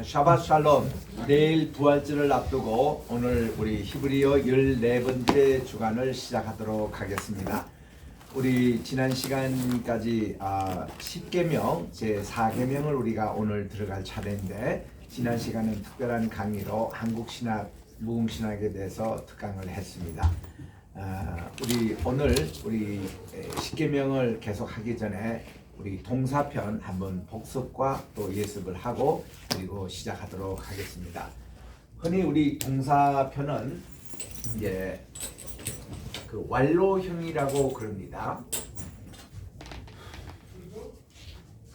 샤밧 샬롬. 내일 부활절을 앞두고 오늘 우리 히브리어 14번째 주간을 시작하도록 하겠습니다. 우리 지난 시간까지 10계명 제4계명을 우리가 오늘 들어갈 차례인데, 지난 시간은 특별한 강의로 한국신학, 무궁신학에 대해서 특강을 했습니다. 우리 오늘 우리 10계명을 계속하기 전에 우리 동사편 한번 복습과 또 예습을 하고 그리고 시작하도록 하겠습니다. 흔히 우리 동사편은 이제 그 완료형이라고 그럽니다.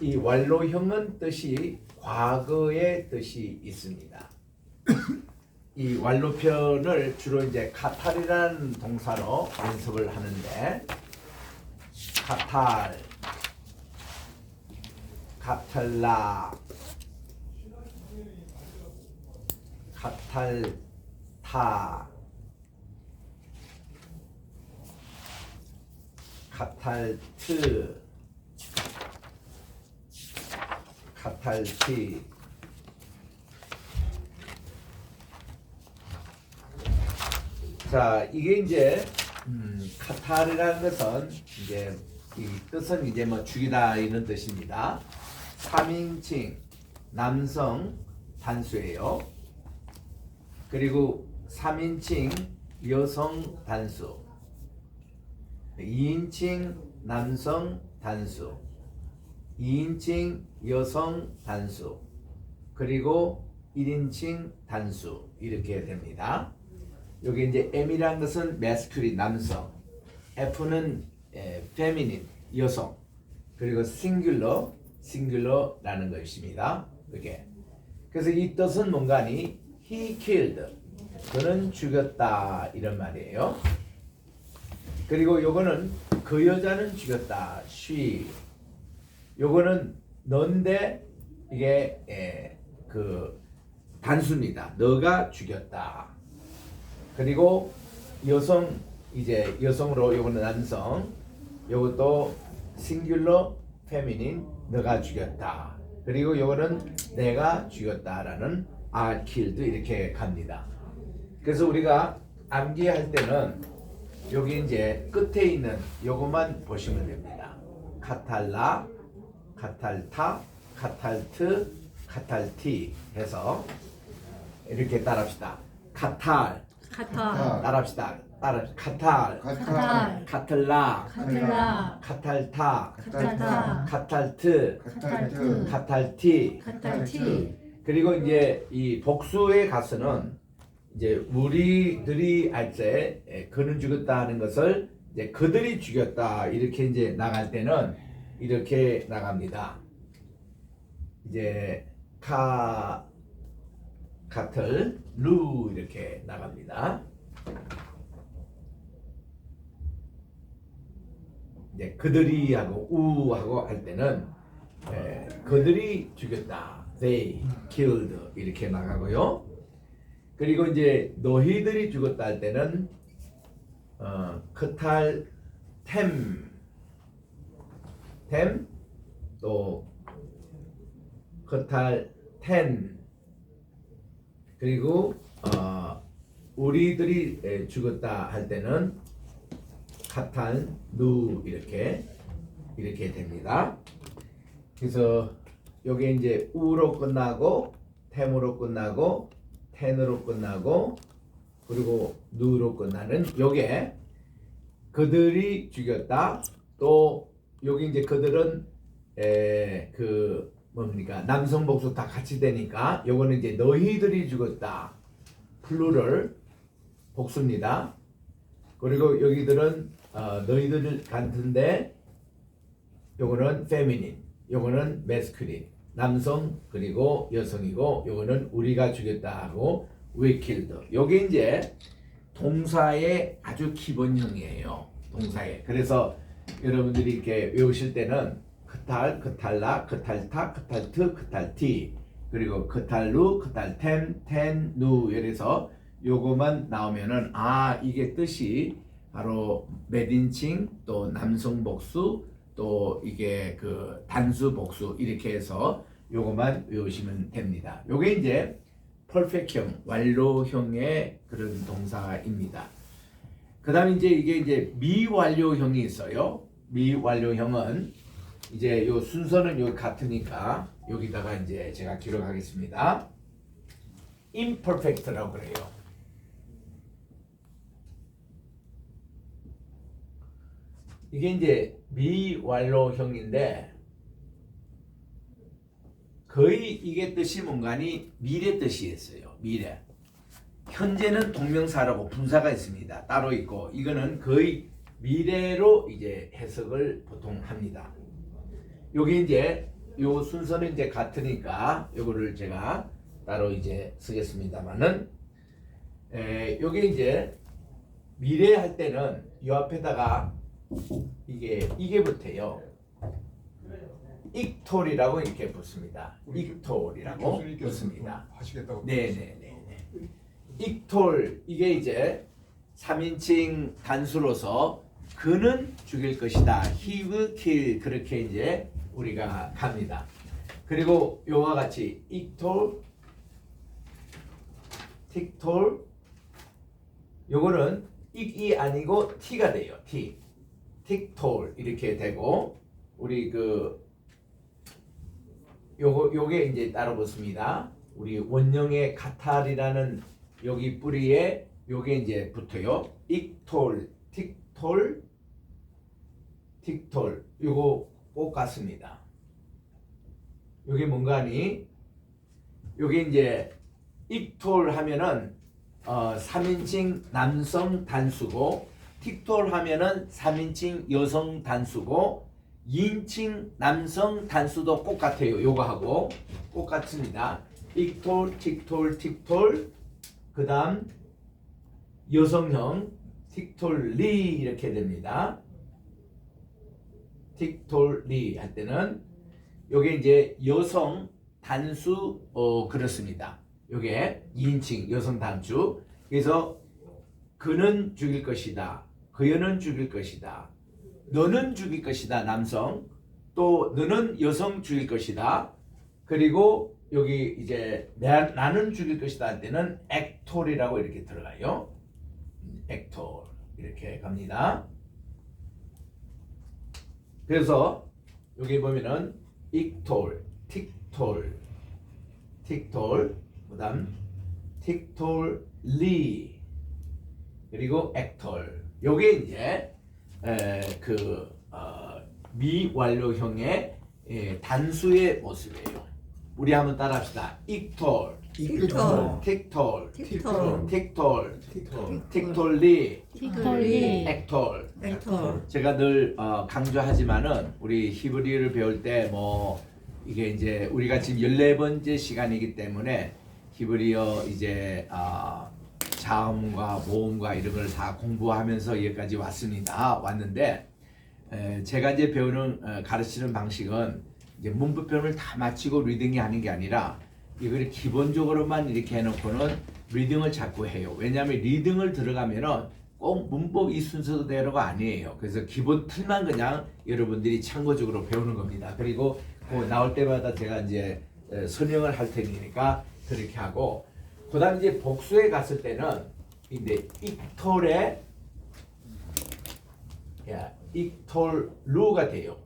이 완료형은 뜻이 과거의 뜻이 있습니다. 이 완료편을 주로 이제 카탈이라는 동사로 연습을 하는데, 카탈, 카탈라, 카탈타, 카탈트, 카탈티, 자, 이게 이제 카탈이라는 것은 이제 이 뜻은 이제 뭐 죽이다 이런 뜻입니다. 3인칭 남성 단수예요. 그리고 3인칭 여성 단수, 2인칭 남성 단수, 2인칭 여성 단수, 그리고 1인칭 단수, 이렇게 됩니다. 여기 이제 M이라는 것은 masculine 남성, F는 feminine 여성, 그리고 singular라는 것입니다. 그게. 그래서 이 뜻은 뭔가니 he killed, 그는 죽였다 이런 말이에요. 그리고 요거는 그 여자는 죽였다, she. 요거는 너인데 이게 그 단수입니다. 너가 죽였다. 그리고 여성, 이제 여성으로 요거는 남성, 요것도 singular feminine, 너가 죽였다. 그리고 요거는 내가 죽였다라는 I killed, 이렇게 갑니다. 그래서 우리가 암기할 때는 여기 이제 끝에 있는 요것만 보시면 됩니다. 카탈라, 카탈타, 카탈트, 카탈티 해서 이렇게 따라합시다. 카탈, 따라합시다. 카탈, 카탈라, 카탈타, 카탈트, 카탈티. 그리고 이제 이 복수의 가수는 이제 우리들이 할 때 그는 죽였다 하는 것을 이제 그들이 죽였다 이렇게 이제 나갈 때는 이렇게 나갑니다. 이제 카틀, 루 이렇게 나갑니다. 이제 그들이 하고 우하고 할 때는 그들이 죽였다, they killed, 이렇게 나가고요. 그리고 이제 너희들이 죽었다 할 때는 크탈 템, 또 크탈 텐, 그리고 우리들이 죽었다 할 때는 카탈 누, 이렇게 됩니다. 그래서 요게 이제 우로 끝나고 템으로 끝나고 텐으로 끝나고 그리고 누로 끝나는 요게 그들이 죽였다. 또 여기 이제 그들은 그 뭡니까, 남성 복수 다 같이 되니까 요거는 이제 너희들이 죽었다, 플루럴 복수입니다. 그리고 여기들은 너희들 같은데 요거는 feminine, 요거는 masculine, 남성 그리고 여성이고, 요거는 우리가 죽였다 하고 we killed. 요게 이제 동사의 아주 기본형이에요. 동사의. 그래서 여러분들이 이렇게 외우실 때는 크탈, 크탈라, 크탈타, 크탈트, 크탈티, 그리고 크탈루, 크탈템, 텐, 누, 이래서 요거만 나오면은 이게 뜻이 바로 매딘칭, 또 남성 복수, 또 이게 그 단수 복수, 이렇게 해서 요것만 외우시면 됩니다. 요게 이제 퍼펙트형, 완료형의 그런 동사입니다. 그 다음에 이게 이제 미완료형이 있어요. 미완료형은 이제 요 순서는 여기 같으니까 여기다가 이제 제가 기록하겠습니다. imperfect라고 그래요. 이게 이제 미완료형인데 거의 이게 뜻이 뭔가니 미래 뜻이었어요. 미래. 현재는 동명사라고 분사가 있습니다. 따로 있고 이거는 거의 미래로 이제 해석을 보통 합니다. 여기 이제 요 순서는 이제 같으니까 요거를 제가 따로 이제 쓰겠습니다만은 요게 이제 미래 할 때는 요 앞에다가 이게 붙어요. 익톨이라고 이렇게 붙습니다. 익톨이라고 붙습니다. 하시겠다고. 네네네. 익톨 이게 이제 3인칭 단수로서 그는 죽일 것이다. He will kill 그렇게 이제 우리가 갑니다. 그리고 요와 같이 익톨, 틱톨 요거는 익이 아니고 T가 돼요. T. 틱톨 이렇게 되고 우리 요게 이제 따로 붙습니다. 우리 원형의 카탈이라는 여기 뿌리에 요게 이제 붙어요. 익톨, 틱톨, 틱톨 요거 꼭 같습니다. 요게 뭔가니? 요게 이제 익톨 하면은 3인칭 남성 단수고 틱톨 하면은 3인칭 여성 단수고 2인칭 남성 단수도 똑같아요. 요거하고 똑같습니다. 익톨, 틱톨, 틱톨 그 다음 여성형 틱톨리 이렇게 됩니다. 틱톨리 할 때는 요게 이제 여성 단수 그렇습니다. 요게 2인칭 여성 단수. 그래서 그는 죽일 것이다. 그녀는 죽일 것이다. 너는 죽일 것이다. 남성. 또 너는 여성 죽일 것이다. 그리고 여기 이제 나는 죽일 것이다 할 때는 액톨이라고 이렇게 들어가요. 액톨 이렇게 갑니다. 그래서 여기 보면은 익톨, 틱톨, 틱톨, 그다음 틱톨리 그리고 액톨. 요게 이제 미완료형의 단수의 모습이에요. 우리 한번 따라합시다. 익톨, 틱톨, 틱톨, 틱톨, 틱톨, 틱톨. 틱톨리, 틱톨리, 액톨. 액톨. 제가 늘 강조하지만은 우리 히브리어를 배울 때 뭐 이게 이제 우리가 지금 14번째 시간이기 때문에 히브리어 이제 자음과 모음과 이런 걸 다 공부하면서 여기까지 왔는데 제가 이제 배우는 가르치는 방식은 이제 문법편을 다 마치고 리딩이 하는 게 아니라 이걸 기본적으로만 이렇게 해놓고는 리딩을 자꾸 해요. 왜냐하면 리딩을 들어가면은 꼭 문법 이 순서대로가 아니에요. 그래서 기본 틀만 그냥 여러분들이 참고적으로 배우는 겁니다. 그리고 그 나올 때마다 제가 이제 설명을 할 테니까 그렇게 하고 그다음 이제 복수에 갔을 때는 이제 익톨에 익톨루가 돼요.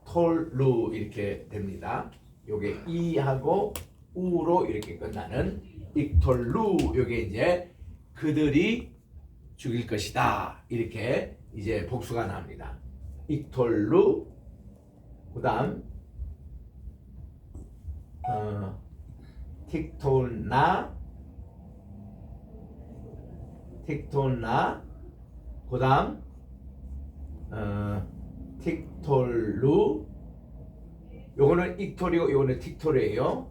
익톨루 이렇게 됩니다. 요게 이하고 우로 이렇게 끝나는 익톨루 요게 이제 그들이 죽일 것이다 이렇게 이제 복수가 나옵니다. 익톨루 그다음 틱톨나 그다음 틱톨루 요거는 익톨이고 요거는 틱톨이에요.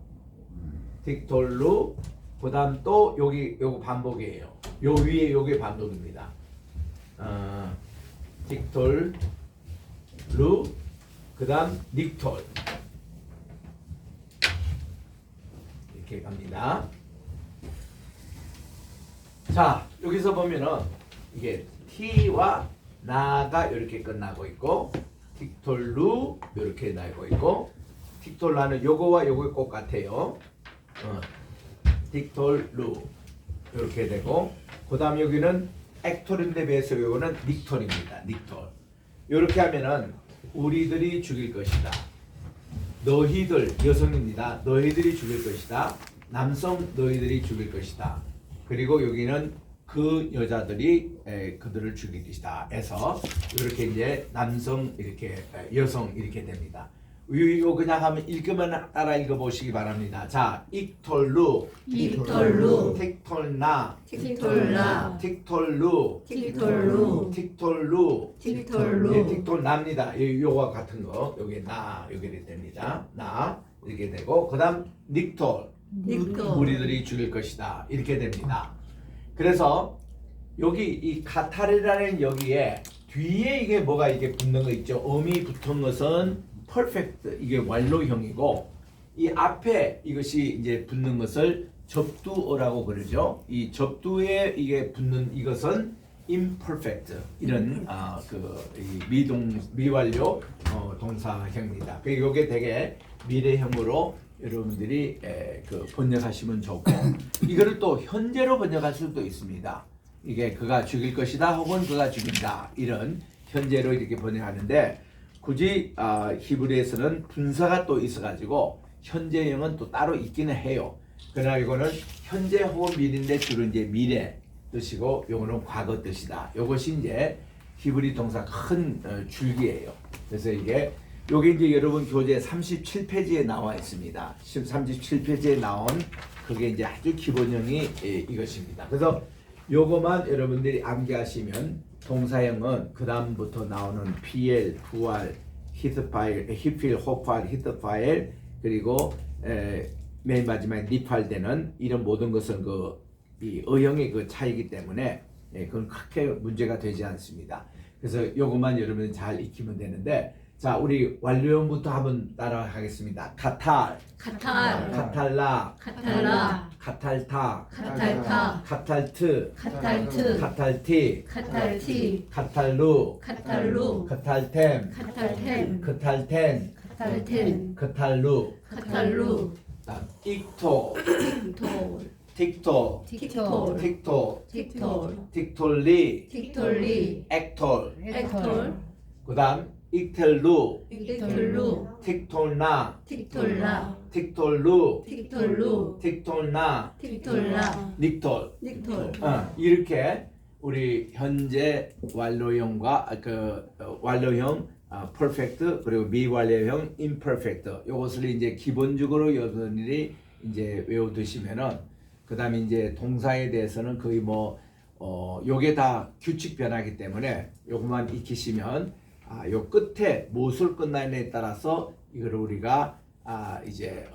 틱톨루 그다음 또 요거 반복이에요. 요 위에 요게 반복입니다. 틱톨루 그다음 닉톨 이렇게 갑니다. 자 여기서 보면은 이게 T와 나가 이렇게 끝나고 있고 틱톨루 이렇게 나고 있고 틱톨라는 요거와 요거 꼭 같아요. 틱톨루 이렇게 되고 그다음 여기는 액톨인데 비해서 요거는 닉톨입니다. 닉톨. 이렇게 하면은 우리들이 죽일 것이다. 너희들 여성입니다. 너희들이 죽일 것이다. 남성 너희들이 죽일 것이다. 그리고 여기는 그 여자들이 그들을 죽일 것이다. 해서 이렇게 이제 남성 이렇게 여성 이렇게 됩니다. 요 그냥 하면 읽으면 따라 읽어보시기 바랍니다. 자, 익톨루, 틱톨루, 틱톨나, 틱톨라, 틱톨루, 틱톨루, 틱톨루, 틱톨루, 예, 틱톨나입니다. 요거 같은 거 여기 나 여기 됩니다. 나 이렇게 되고 그다음 닉톨 닉톨, 우리들이 죽일 것이다 이렇게 됩니다. 그래서 여기 이 카탈이라는 여기에 뒤에 이게 뭐가 이게 붙는 거 있죠? 음이 붙은 것은 perfect 이게 완료형이고 이 앞에 이것이 이제 붙는 것을 접두어라고 그러죠. 이 접두에 이게 붙는 이것은 imperfect 이런 미완료 동사형입니다. 그리고 이게 되게 미래형으로 여러분들이 번역하시면 좋고 이거를 또 현재로 번역할 수도 있습니다. 이게 그가 죽일 것이다 혹은 그가 죽인다 이런 현재로 이렇게 번역하는데 굳이 히브리에서는 분사가 또 있어가지고 현재형은 또 따로 있기는 해요. 그러나 이거는 현재 혹은 미래인데 주로 이제 미래 뜻이고 요거는 과거 뜻이다. 요것이 이제 히브리 동사 큰 줄기예요. 그래서 이게 요게 이제 여러분 교재 37페이지에 나와 있습니다. 37페이지에 나온 그게 이제 아주 기본형이 이것입니다. 그래서 요거만 여러분들이 암기하시면 동사형은 그 다음부터 나오는 PL, 부활, 히트파일, 히필, 호팔, 히트파일 그리고 맨 마지막에 니팔되는 이런 모든 것은 이 어형의 그 차이기 때문에 그건 크게 문제가 되지 않습니다. 그래서 요것만 여러분이 잘 익히면 되는데 자 우리 완료형부터 한번 따라하겠습니다. 카탈, 카탈, 카탈라, 카탈라, 카탈타, 카탈타, 카탈트, 카탈트, 카탈티, 카탈티, 카탈루, 카탈루, 카탈템, 카탈템, 카탈텐, 카탈텐, 카탈루, 카탈루, 익토, 틱톨, 틱토, 틱톨, 틱토, 틱톨, 틱톨리, 틱톨리, 액톨, 액톨, 그다음 익텔루, 틱톨루, 틱톨나, 틱톨라, 틱톨루, 틱톨루, 틱톨나, 틱톨라, 닉톨. 닉톨. 이렇게 우리 현재 완료형과 완료형 perfect 그리고 미완료형 imperfect 요것을 이제 기본적으로 여러분들이 이제 외워두시면은 그다음에 이제 동사에 대해서는 거의 요게 다 규칙 변화이기 때문에 요것만 익히시면 요 끝에 무엇을 끝나느냐에 따라서 이걸 우리가 이제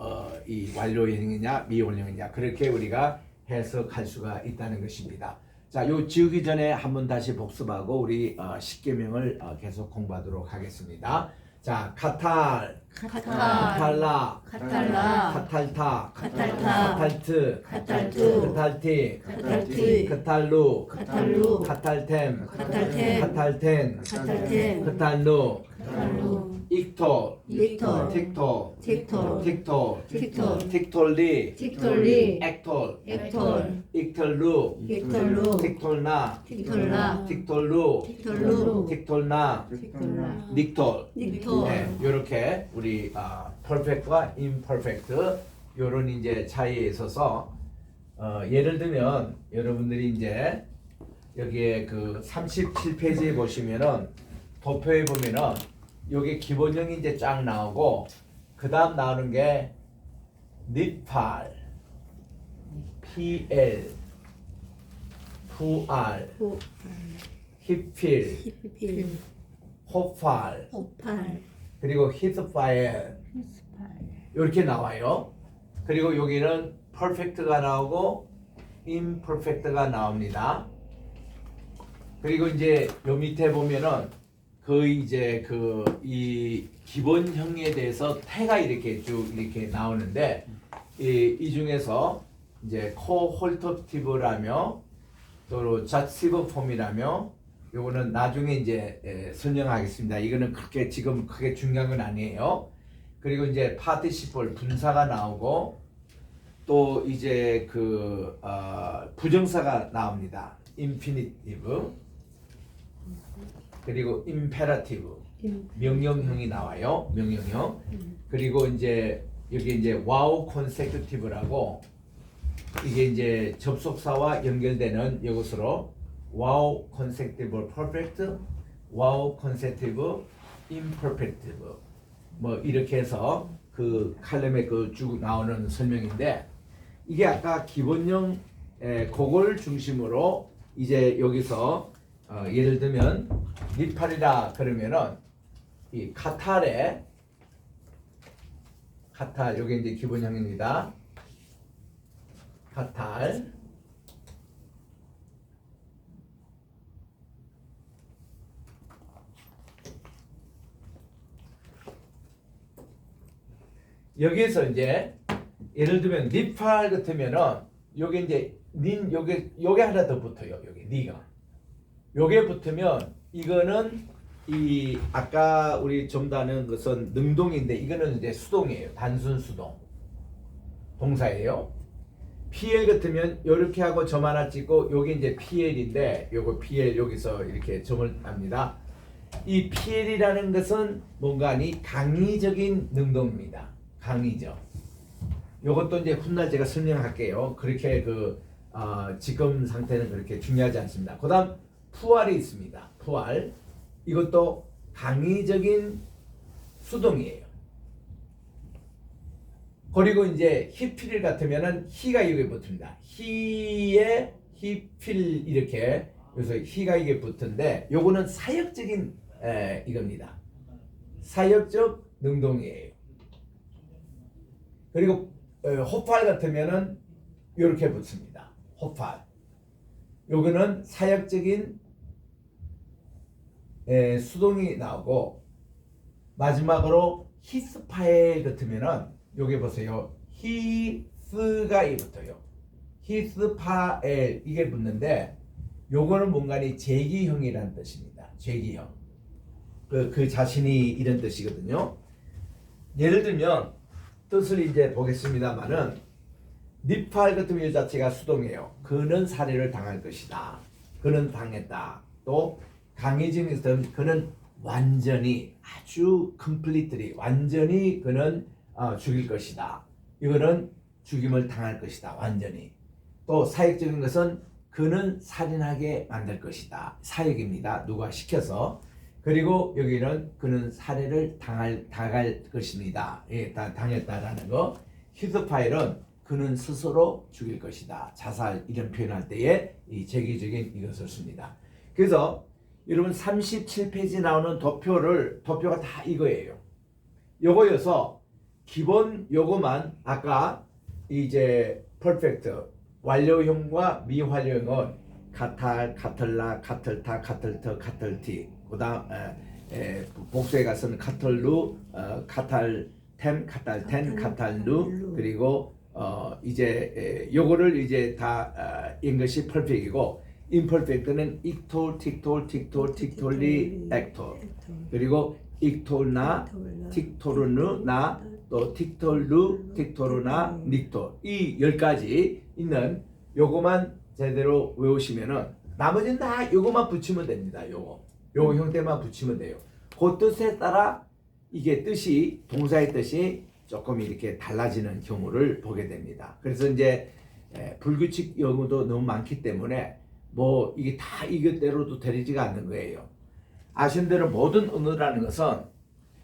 이 완료형이냐 미완료형이냐 그렇게 우리가 해석할 수가 있다는 것입니다. 자, 요 지우기 전에 한번 다시 복습하고 우리 10계명을 계속 공부하도록 하겠습니다. 자, 카탈, 카탈라, 카탈라, 카탈타, 카탈타, 카탈트, 카탈트, 카탈티, 카탈티, 카탈루, 카탈루, 카탈템, 카탈템, 카탈텐, 카탈텐, 카탈루, 카탈루, 익톨, 틱톨, 틱톨, 틱톨, 틱톨, 틱톨, 틱톨리, 틱톨리, 액톨, 액톨, 익톨루, 틱톨루, 틱톨나, 틱톨라, 틱톨루, 틱톨루, 틱톨나, 틱톨라, 닉톨. 닉톨. 네, 이렇게 우리 perfect과 imperfect 요런 이제 차이에 있어서 예를 들면 여러분들이 이제 여기에 그 37페이지에 보시면은 도표에 보면은 여기 기본형이 이제 쫙 나오고 그 다음 나오는 게 니팔, PL, 부알, 히필, 히필, 호팔 오팔, 그리고 히스파엘 이렇게 나와요. 그리고 여기는 perfect가 나오고 imperfect가 나옵니다. 그리고 이제 요 밑에 보면은 이제 이 기본형에 대해서 태가 이렇게 쭉 이렇게 나오는데 이 중에서 이제 코홀터티브라며 또 자시브 폼이라며 요거는 나중에 이제 설명하겠습니다. 이거는 그렇게 지금 크게 중요한 건 아니에요. 그리고 이제 participle 분사가 나오고 또 이제 부정사가 나옵니다. infinitive 그리고 imperative 명령형이 나와요. 명령형. 그리고 이제 여기 이제 wow consecutive라고 이게 이제 접속사와 연결되는 이것으로 wow consecutive perfect, wow consecutive imperfective 뭐 이렇게 해서 그 칼럼에 쭉 나오는 설명인데 이게 아까 기본형 그걸 중심으로 이제 여기서 예를 들면 니팔이라 그러면은 이 카탈 요게 이제 기본형입니다. 카탈 여기에서 이제 예를 들면 니팔 같으면은 요게 이제 요게 하나 더 붙어요. 여기 니가 요게 붙으면 이거는 이 아까 우리 좀 다는 것은 능동인데 이거는 이제 수동이에요. 단순 수동 동사예요. PL 같으면 이렇게 하고 점 하나 찍고 요게 이제 PL인데 요거 PL 여기서 이렇게 점을 합니다. 이 PL이라는 것은 뭔가 강의적인 능동입니다. 강의적. 요것도 이제 훗날 제가 설명할게요. 그렇게 지금 상태는 그렇게 중요하지 않습니다. 그다음 푸알이 있습니다. 푸알. 이것도 강의적인 수동이에요. 그리고 이제 히필 같으면은 히가 여기 붙습니다. 히에 히필 이렇게 그래서 히가 이게 붙은데 요거는 사역적인 이겁니다. 사역적 능동이에요. 그리고 호팔 같으면은 이렇게 붙습니다. 호팔. 요거는 사역적인 수동이 나오고 마지막으로 히스파엘 같으면은 여기 보세요. 히스가 이 붙어요. 히스파엘 이게 붙는데 요거는 뭔가 제기형이라는 뜻입니다. 제기형. 그 자신이 이런 뜻이거든요. 예를 들면 뜻을 이제 보겠습니다만은 니팔 같으면 이 자체가 수동이에요. 그는 살해를 당할 것이다. 그는 당했다. 또 강해진 것은 그는 완전히 아주 completely 완전히 그는 죽일 것이다. 이거는 죽임을 당할 것이다. 완전히. 또 사역적인 것은 그는 살인하게 만들 것이다. 사역입니다. 누가 시켜서. 그리고 여기는 그는 살해를 당할 것입니다. 예, 당했다라는 거. 히스파일은 그는 스스로 죽일 것이다. 자살 이런 표현할 때에 이 제기적인 이것을 씁니다. 그래서 여러분 37페이지 나오는 도표가 다 이거예요. 요거여서 기본 요거만 아까 이제 perfect 완료형과 미완료형은 카탈, 카틀라, 카틀타, 카틀터, 카틀티 그다음 복수에 가서는 카털루, 카탈템, 카탈텐, 카탈루 그리고 이제 요거를 이제 다 인것이 perfect이고 imperfect는 익톨, 틱톨, 틱톨, 틱톨리, 액톨 그리고 익톨나, 틱토르누나 또 틱톨루, 틱토르나, 닉톨 이 10가지 있는 요거만 제대로 외우시면은 나머지는 다 요거만 붙이면 됩니다. 요거 형태만 붙이면 돼요. 그 뜻에 따라 이게 뜻이 동사의 뜻이 조금 이렇게 달라지는 경우를 보게 됩니다. 그래서 이제 불규칙 영어도 너무 많기 때문에 뭐 이게 다 이것대로도 되지가 않는 거예요. 아시는 대로 모든 언어라는 것은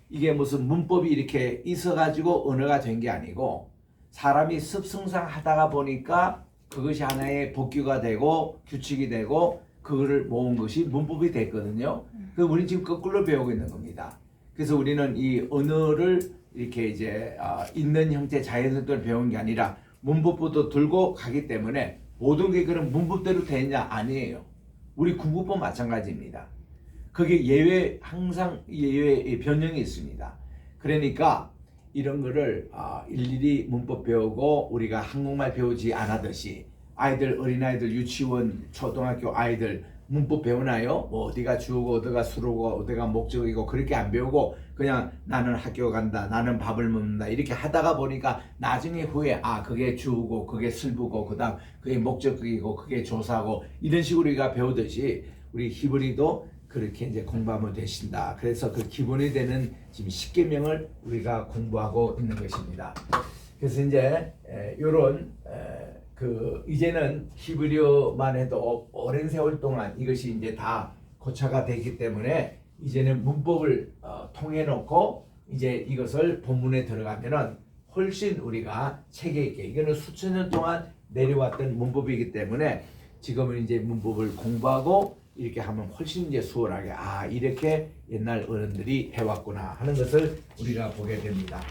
이게 무슨 문법이 이렇게 있어가지고 언어가 된 게 아니고 사람이 습성상하다가 보니까 그것이 하나의 법규가 되고 규칙이 되고 그거를 모은 것이 문법이 됐거든요. 그래서 우리는 지금 거꾸로 배우고 있는 겁니다. 그래서 우리는 이 언어를 이렇게 이제 있는 형태 자연스럽게 배운 게 아니라 문법부터 들고 가기 때문에 모든 게 그런 문법대로 되느냐 아니에요. 우리 국어법 마찬가지입니다. 그게 예외 항상 예외 변형이 있습니다. 그러니까 이런 거를 일일이 문법 배우고 우리가 한국말 배우지 않았듯이 아이들 어린아이들 유치원 초등학교 아이들 문법 배우나요? 뭐 어디가 주어고 어디가 수로고 어디가 목적이고 그렇게 안 배우고 그냥 나는 학교 간다, 나는 밥을 먹는다 이렇게 하다가 보니까 나중에 후에 그게 주어고 그게 슬부고 그다음 그게 목적이고 그게 조사고 이런 식으로 우리가 배우듯이 우리 히브리도 그렇게 이제 공부하면 되신다. 그래서 그 기본이 되는 지금 10계명을 우리가 공부하고 있는 것입니다. 그래서 이제 요런 그 이제는 히브리어만 해도 오랜 세월 동안 이것이 이제 다 고차가 되기 때문에 이제는 문법을 통해 놓고 이제 이것을 본문에 들어가면은 훨씬 우리가 체계 있게 이거는 수천 년 동안 내려왔던 문법이기 때문에 지금은 이제 문법을 공부하고 이렇게 하면 훨씬 이제 수월하게 이렇게 옛날 어른들이 해왔구나 하는 것을 우리가 보게 됩니다.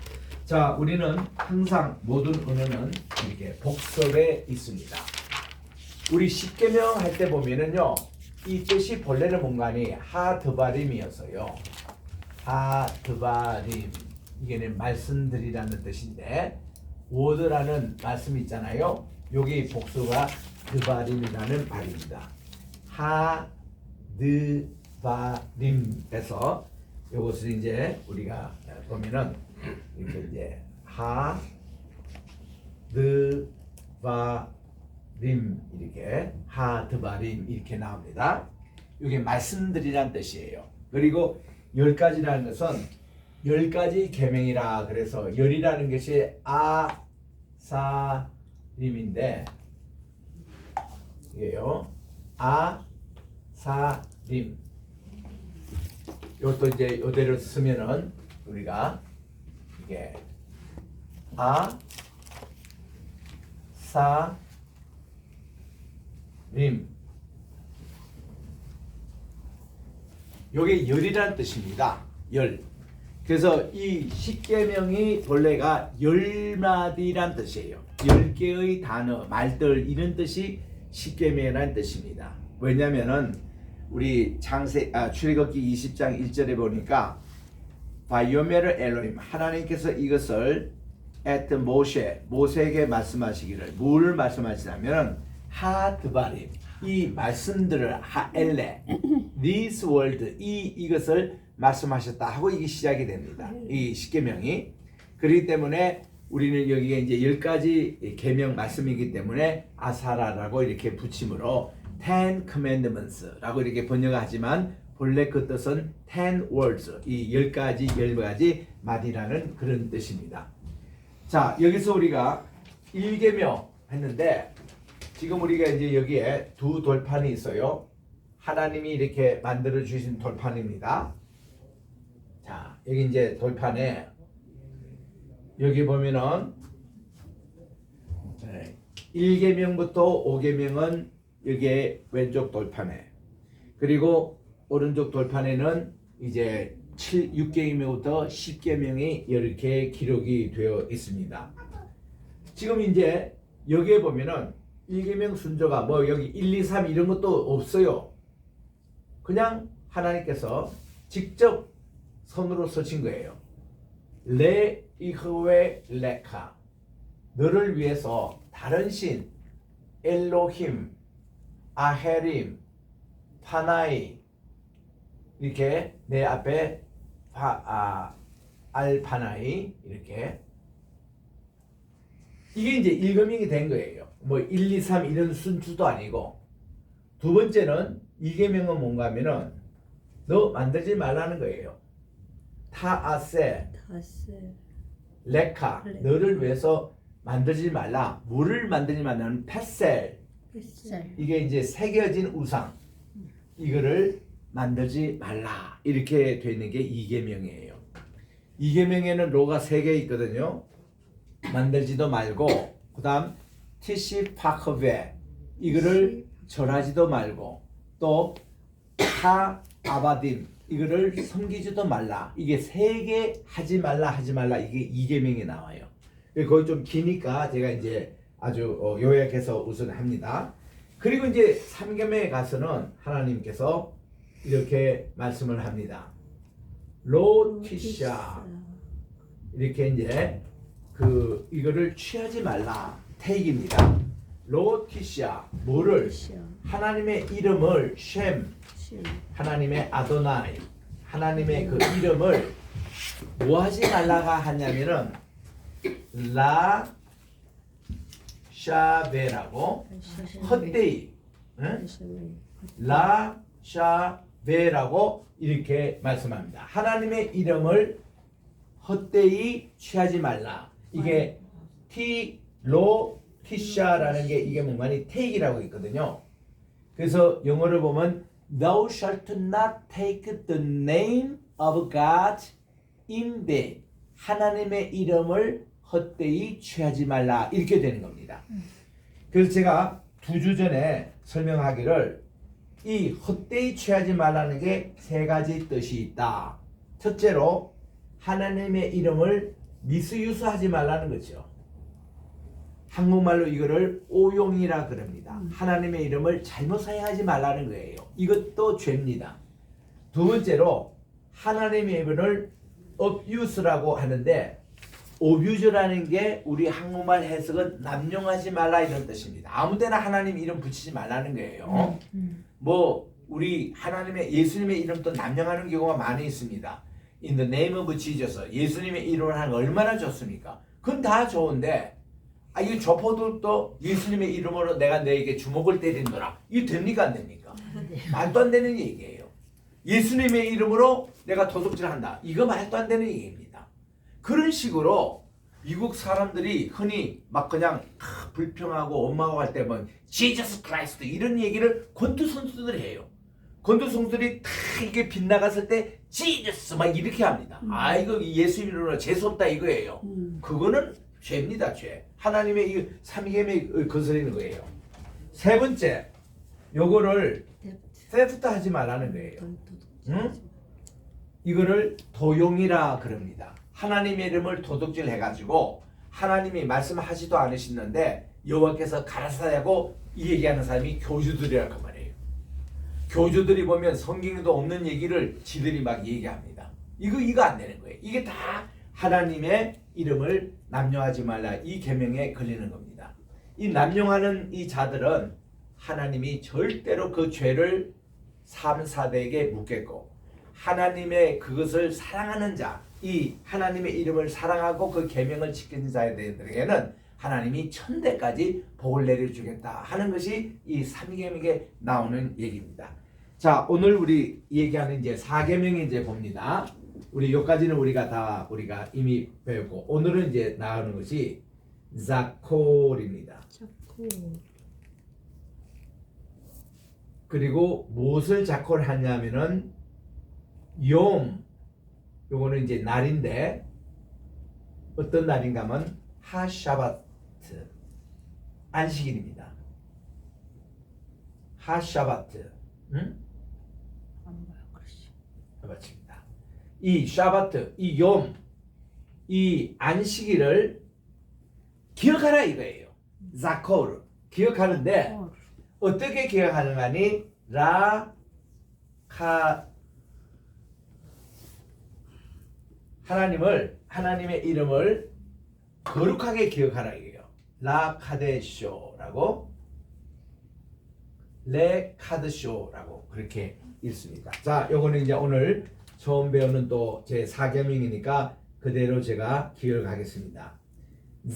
자, 우리는 항상 모든 언어는 이렇게 복습에 있습니다. 우리 10계명 할 때 보면은요, 이 뜻이 본래는 뭔가니 하드바림이었어요. 하드바림 이게는 말씀드리라는 뜻인데 워드라는 말씀이 있잖아요. 여기 복수가 드바림이라는 말입니다. 하드바림에서 이것을 이제 우리가 보면은 이렇게 이제 하드바림 이렇게 하드바림 이렇게 나옵니다. 이게 말씀드리란 뜻이에요. 그리고 10가지라는 것은 10가지 계명이라 그래서 열이라는 것이 아사림인데 이게요 아사림 이것도 이제 이대로 쓰면은 우리가 이게 아사림 요게 열이라는 뜻입니다. 열. 그래서 이 10계명이 본래가 10마디란 뜻이에요. 10개의 단어, 말들 이런 뜻이 10계명이라는 뜻입니다. 왜냐면은 우리 출애굽기 20장 1절에 보니까 바이오메르 엘로힘 하나님께서 이것을 at 모세에게 말씀하시기를 뭘 말씀하시냐면 하드바림 이 말씀들을 하엘레 this word 이것을 말씀하셨다 하고 이게 시작이 됩니다. 이 10계명이 그렇기 때문에 우리는 여기에 이제 10가지 계명 말씀이기 때문에 아사라라고 이렇게 붙임으로 Ten Commandments라고 이렇게 번역하지만 본래 그 뜻은 Ten Words 이 10가지 말이라는 그런 뜻입니다. 자 여기서 우리가 1계명 했는데 지금 우리가 이제 여기에 두 돌판이 있어요. 하나님이 이렇게 만들어 주신 돌판입니다. 자, 여기 이제 돌판에 여기 보면은 1계명부터 5계명은 여기에 왼쪽 돌판에 그리고 오른쪽 돌판에는 이제 6계명부터 10계명이 이렇게 기록이 되어 있습니다. 지금 이제 여기에 보면은 1계명 순서가 뭐 여기 1, 2, 3 이런 것도 없어요. 그냥 하나님께서 직접 손으로 쓰신 거예요. 레 이흐웨 레카 너를 위해서 다른 신 엘로힘 아헤림 파나이 이렇게 내 앞에 알파나이 이렇게 이게 이제 1계명이 된 거예요. 뭐 1, 2, 3 이런 순주도 아니고 두 번째는 2계명은 뭔가 하면은 너 만들지 말라는 거예요. 타아세 레카 너를 위해서 만들지 말라. 뭐를 만들지 말라는 페셀 이게 이제 새겨진 우상 이거를 만들지 말라 이렇게 되어 있는 게 2계명이에요. 2계명에는 로가 3개 있거든요. 만들지도 말고 그 다음 티시파크베 이거를 절하지도 말고 또 아바딤 이거를 섬기지도 말라. 이게 3개 하지 말라 이게 2계명에 나와요. 거의 좀 기니까 제가 이제 아주 요약해서 우선 합니다. 그리고 이제 3계명에 가서는 하나님께서 이렇게 말씀을 합니다. 로티샤 이렇게 이제 이거를 취하지 말라. 테이크입니다. 로티시아 뭐를 하나님의 이름을 쉔 하나님의 아도나이 하나님의 그 이름을 뭐 하지 말라가 하냐면은 라샤베라고 헛되이 응? 라샤베라고 이렇게 말씀합니다. 하나님의 이름을 헛되이 취하지 말라. 이게 티샤라는 게 이게 뭔가니 take이라고 있거든요. 그래서 영어를 보면 Thou shalt not take the name of God in vain. 하나님의 이름을 헛되이 취하지 말라 이렇게 되는 겁니다. 그래서 제가 2주 전에 설명하기를 이 헛되이 취하지 말라는 게 3가지 뜻이 있다. 첫째로 하나님의 이름을 미스유스하지 말라는 거죠. 한국말로 이거를 오용이라 그럽니다. 하나님의 이름을 잘못 사용하지 말라는 거예요. 이것도 죄입니다. 두 번째로 하나님의 이름을 어뷰스라고 하는데 어뷰즈라는 게 우리 한국말 해석은 남용하지 말라 이런 뜻입니다. 아무데나 하나님 이름 붙이지 말라는 거예요. 뭐 우리 하나님의 예수님의 이름도 남용하는 경우가 많이 있습니다. In the name of Jesus 예수님의 이름을 하는 거 얼마나 좋습니까? 그건 다 좋은데 이 조포들도 예수님의 이름으로 내가 너에게 주먹을 때린노라. 이게 됩니까 안 됩니까? 말도 안 되는 얘기예요. 예수님의 이름으로 내가 도둑질한다. 이거 말도 안 되는 얘기입니다. 그런 식으로 미국 사람들이 흔히 막 그냥 불평하고 엄마가 할 때 뭐 Jesus Christ 이런 얘기를 권투 선수들이 해요. 권투 선수들이 다 이게 빗나갔을 때 Jesus 막 이렇게 합니다. 아 이거 예수 이름으로 재수없다 이거예요. 그거는 죄입니다. 죄. 하나님의 이 삼위계명에 거스르는 거예요. 세 번째, 요거를 세프트 하지 말라는 거예요. 응? 이거를 도용이라 그럽니다. 하나님의 이름을 도둑질 해가지고 하나님이 말씀하지도 않으시는데 여호와께서 가라사하고 이 얘기하는 사람이 교주들이라고 말해요. 교주들이 보면 성경에도 없는 얘기를 지들이 막 얘기합니다. 이거 안 되는 거예요. 이게 다 하나님의 이름을 남용하지 말라 이 계명에 걸리는 겁니다. 이 남용하는 이 자들은 하나님이 절대로 그 죄를 3, 4대에게 묻겠고 하나님의 그것을 사랑하는 자, 이 하나님의 이름을 사랑하고 그 계명을 지키는 자들에게는 하나님이 천대까지 복을 내려주겠다 하는 것이 이 3계명에 나오는 얘기입니다. 자, 오늘 우리 얘기하는 이제 4계명이 이제 봅니다. 우리 여기까지는 우리가 이미 배웠고 오늘은 이제 나오는 것이 자콜입니다. 그리고 무엇을 자콜하냐면은 욤 요거는 이제 날인데 어떤 날인가 하면 하샤바트 안식일입니다. 하샤바트 맞습니다. 이 샤바트, 이 욤, 이 안식일을 기억하라 이거예요. 자콜 기억하는데 어떻게 기억하는가니 하나님의 이름을 거룩하게 기억하라 이게요. 라카데쇼라고 레카드쇼라고 그렇게 읽습니다. 자, 요거는 이제 오늘 처음 배우는 또 제 4계명이니까 그대로 제가 기억하겠습니다.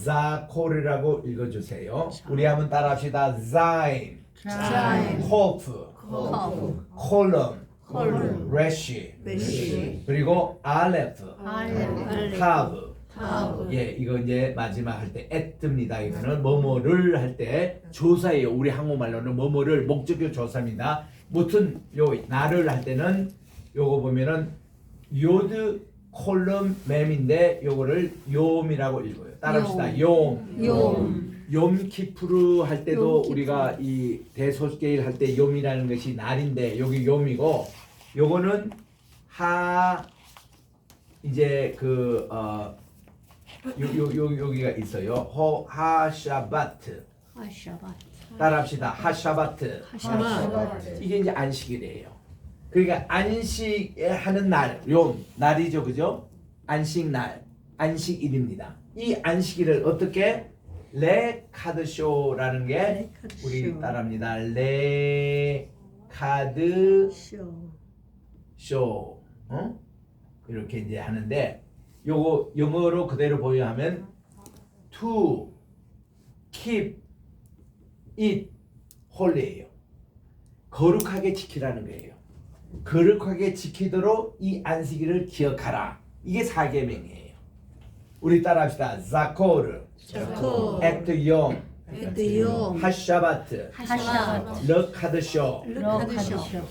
자콜이라고 읽어주세요. 우리 한번 따라합시다. 자인, 코프, 콜럼, 레시, 그리고 알레프, 타브. 예, 이거 이제 마지막 할 때 에트입니다. 이거는 뭐뭐를 할 때 조사예요. 우리 한국말로는 뭐뭐를 목적격 조사입니다. 무튼 요 나를 할 때는 요거 보면은 요드 콜럼 맴인데 요거를 욤이라고 읽어요. 따라합시다. 욤키프르 할 때도 우리가 이 대소개일 할 때 욤이라는 것이 날인데 여기 욤이고 요거는 이제 여기가 있어요. 하샤바트. 따라합시다. 하샤바트. 이게 이제 안식일이에요. 그러니까 안식하는 날, 날이죠, 그죠? 안식날, 안식일입니다. 이 안식일을 어떻게 레카드쇼라는 게 우리 따라합니다. 레카드쇼. 이렇게 이제 하는데 요거 영어로 그대로 보여하면 to keep it holy예요. 거룩하게 지키라는 거예요. 거룩하게 지키도록 이 안식일을 기억하라. 이게 4계명이에요. 우리 따라합시다. 자코르, 자코르, 에트용, 에드용, 하샤바트, 하샤바트, 르카드쇼. 르카드쇼.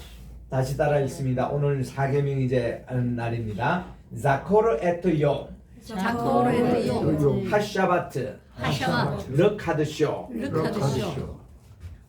다시 따라 읽습니다. 오늘 4계명 이제 하는 날입니다. 자코르 에트용, 자코르, 에드용, 하샤바트, 하샤바트, 르카드쇼. 르카드쇼.